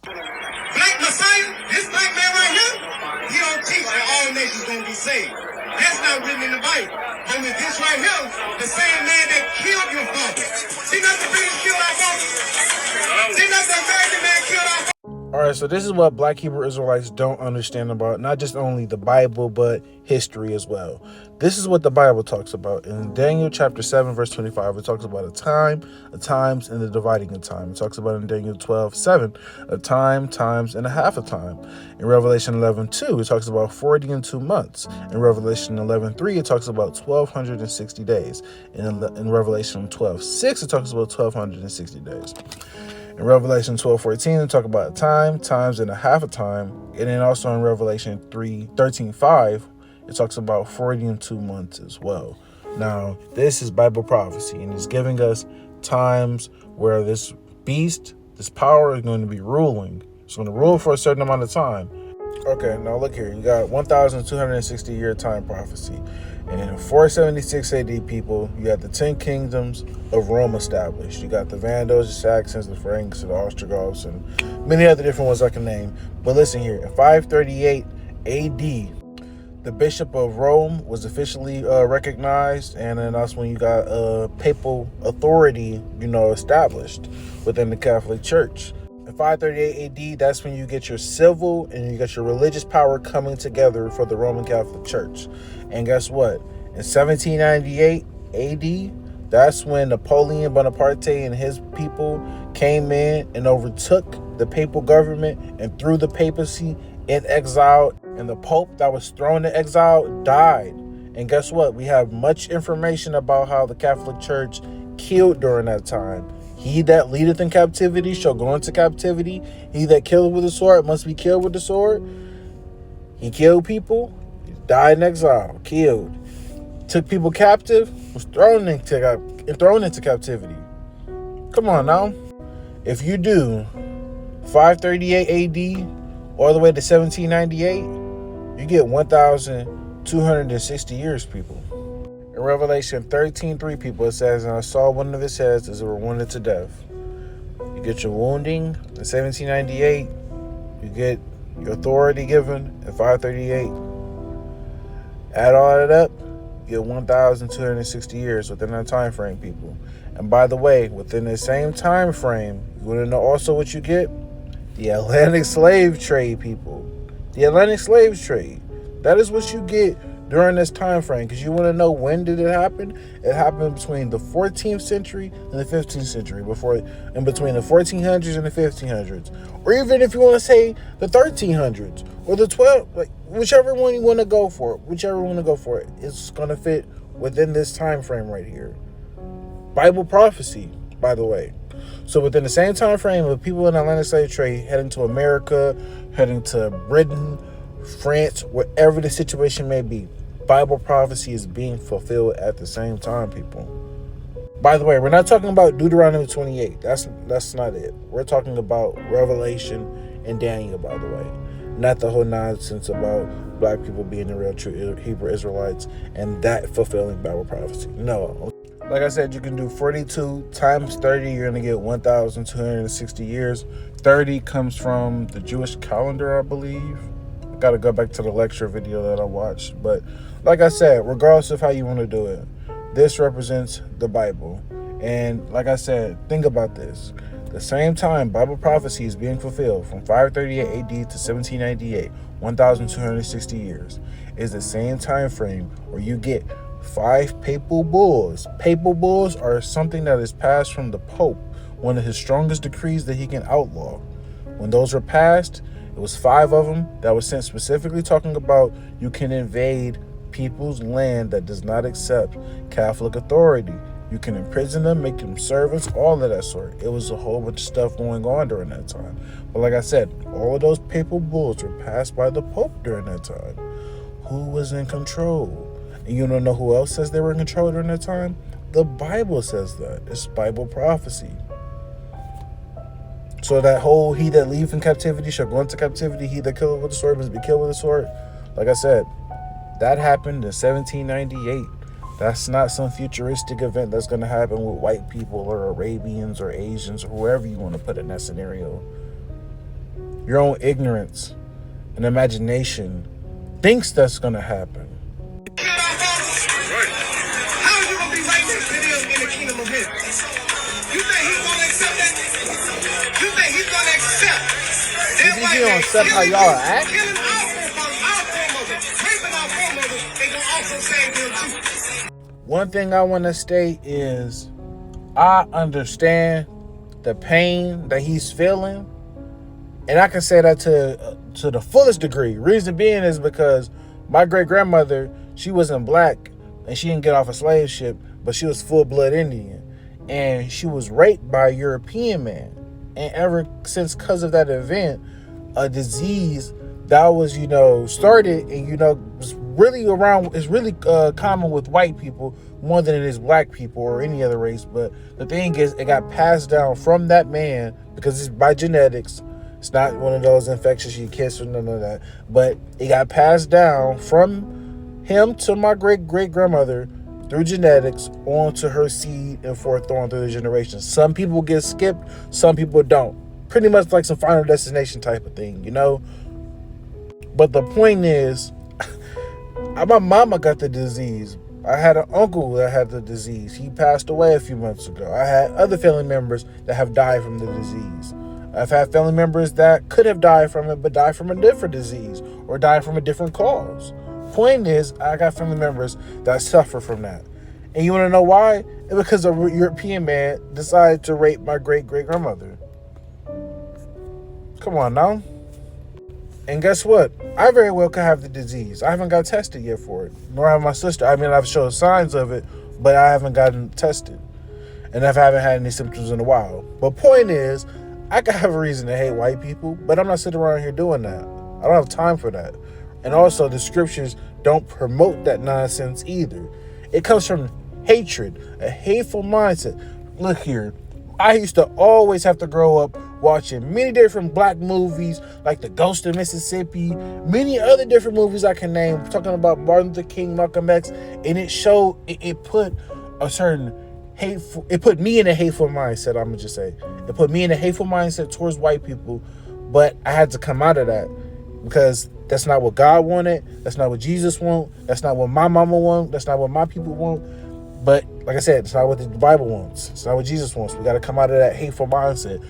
Black Messiah, this black man right here, he don't teach that all nations gonna be saved. That's not written in the Bible. But with this right here, the same man that killed your father. See not the British killed our father? See not the American man killed our father? All right, so this is what Black Hebrew Israelites don't understand about not just only the Bible, but history as well. This is what the Bible talks about. In Daniel chapter 7, verse 25, it talks about a time, a times, and the dividing of time. It talks about in Daniel 12:7, a time, times, and a half a time. In Revelation 11:2, it talks about 40 and 2 months. In Revelation 11:3, it talks about 1,260 days. In Revelation 12:6, it talks about 1,260 days. In Revelation 12:14, they talk about a time, times, and a half a time. And then also in Revelation 13:5, it talks about 40 and 2 months as well. Now, this is Bible prophecy, and it's giving us times where this beast, this power, is going to be ruling. It's going to rule for a certain amount of time. Okay, now look here. You got 1,260 year time prophecy. And in 476 AD, people, you got the 10 kingdoms of Rome established. You got the Vandals, the Saxons, the Franks, the Ostrogoths, and many other different ones I can name. But listen here, in 538 AD, the Bishop of Rome was officially recognized, and then that's when you got papal authority, established within the Catholic Church. In 538 AD, that's when you get your civil and you get your religious power coming together for the Roman Catholic Church. And guess what? In 1798 AD, that's when Napoleon Bonaparte and his people came in and overtook the papal government and threw the papacy in exile. And the Pope that was thrown in exile died. And guess what? We have much information about how the Catholic Church killed during that time. He that leadeth in captivity shall go into captivity. He that killeth with the sword must be killed with the sword. He killed people, he died in exile, killed. Took people captive, was thrown into captivity. Come on now. If you do 538 AD all the way to 1798, you get 1,260 years, people. In Revelation 13:3, people, it says, and I saw one of his heads as it were wounded to death. You get your wounding in 1798. You get your authority given in 538. Add all that up, you get 1,260 years within that time frame, people. And by the way, within the same time frame, you want to know also what you get? The Atlantic slave trade, people. The Atlantic slave trade. That is what you get during this time frame, because you want to know when did it happen. It happened between the 14th century and the 15th century, in between the 1400s and the 1500s, or even if you want to say the 1300s or the 12, whichever one you want to go for, it's going to fit within this time frame right here. Bible prophecy, by the way. So within the same time frame of people in the Atlantic slave trade heading to America, heading to Britain, France, wherever the situation may be, Bible prophecy is being fulfilled at the same time, people. By the way, we're not talking about Deuteronomy 28. That's not it. We're talking about Revelation and Daniel, by the way. Not the whole nonsense about black people being the real true Hebrew Israelites and that fulfilling Bible prophecy. No. Like I said, you can do 42 times 30. You're going to get 1,260 years. 30 comes from the Jewish calendar, I believe. Got to go back to the lecture video that I watched. But like I said, regardless of how you want to do it, this represents the Bible. And like I said, think about this. The same time Bible prophecy is being fulfilled from 538 AD to 1798, 1,260 years, is the same time frame where you get 5 papal bulls. Papal bulls are something that is passed from the Pope, one of his strongest decrees that he can outlaw. When those were passed, it was 5 of them that was sent specifically talking about you can invade people's land that does not accept Catholic authority. You can imprison them, make them servants, all of that sort. It was a whole bunch of stuff going on during that time. But like I said, all of those papal bulls were passed by the Pope during that time. Who was in control? And you don't know who else says they were in control during that time? The Bible says that. It's Bible prophecy. So that whole he that leave in captivity shall go into captivity, he that killeth with the sword must be killed with the sword. Like I said, that happened in 1798. That's not some futuristic event that's going to happen with white people or Arabians or Asians or whoever you want to put in that scenario. your own ignorance and imagination thinks that's going to happen. How are you going to be right next to them in the kingdom of heaven? You think he's going to accept that? You think he's going to accept? You think he don't accept how y'all act? Killing our foremothers, raping our foremothers, they going to also save them too. One thing I want to state is I understand the pain that he's feeling, and I can say that to the fullest degree. Reason being is because my great-grandmother, she wasn't black, and she didn't get off a slave ship, but she was full-blood Indian, and she was raped by a European man. And ever since, because of that event, a disease that was, started and, was really around, is really common with white people more than it is black people or any other race. But the thing is, it got passed down from that man because it's by genetics. It's not one of those infectious you kiss or none of that. But it got passed down from him to my great-great-grandmother through genetics onto her seed and forth on through the generations. Some people get skipped, some people don't. Pretty much like some Final Destination type of thing, But the point is, my mama got the disease. I had an uncle that had the disease. He passed away a few months ago. I had other family members that have died from the disease. I've had family members that could have died from it, but died from a different disease or died from a different cause. Point is, I got family members that suffer from that. And you want to know why? It's because a European man decided to rape my great-great-grandmother. Come on now. And guess what? I very well could have the disease. I haven't got tested yet for it. Nor have my sister. I mean, I've shown signs of it, but I haven't gotten tested. And I haven't had any symptoms in a while. But point is, I could have a reason to hate white people, but I'm not sitting around here doing that. I don't have time for that. And also, the scriptures don't promote that nonsense either. It comes from hatred, a hateful mindset. Look here, I used to always have to grow up watching many different black movies, like The Ghost of Mississippi, many other different movies I can name, talking about Martin Luther King, Malcolm X, and it showed, it put a certain hateful, it put me in a hateful mindset, I'm gonna just say. It put me in a hateful mindset towards white people, but I had to come out of that. Because that's not what God wanted. That's not what Jesus wants. That's not what my mama wants. That's not what my people want. But like I said, it's not what the Bible wants. It's not what Jesus wants. We got to come out of that hateful mindset.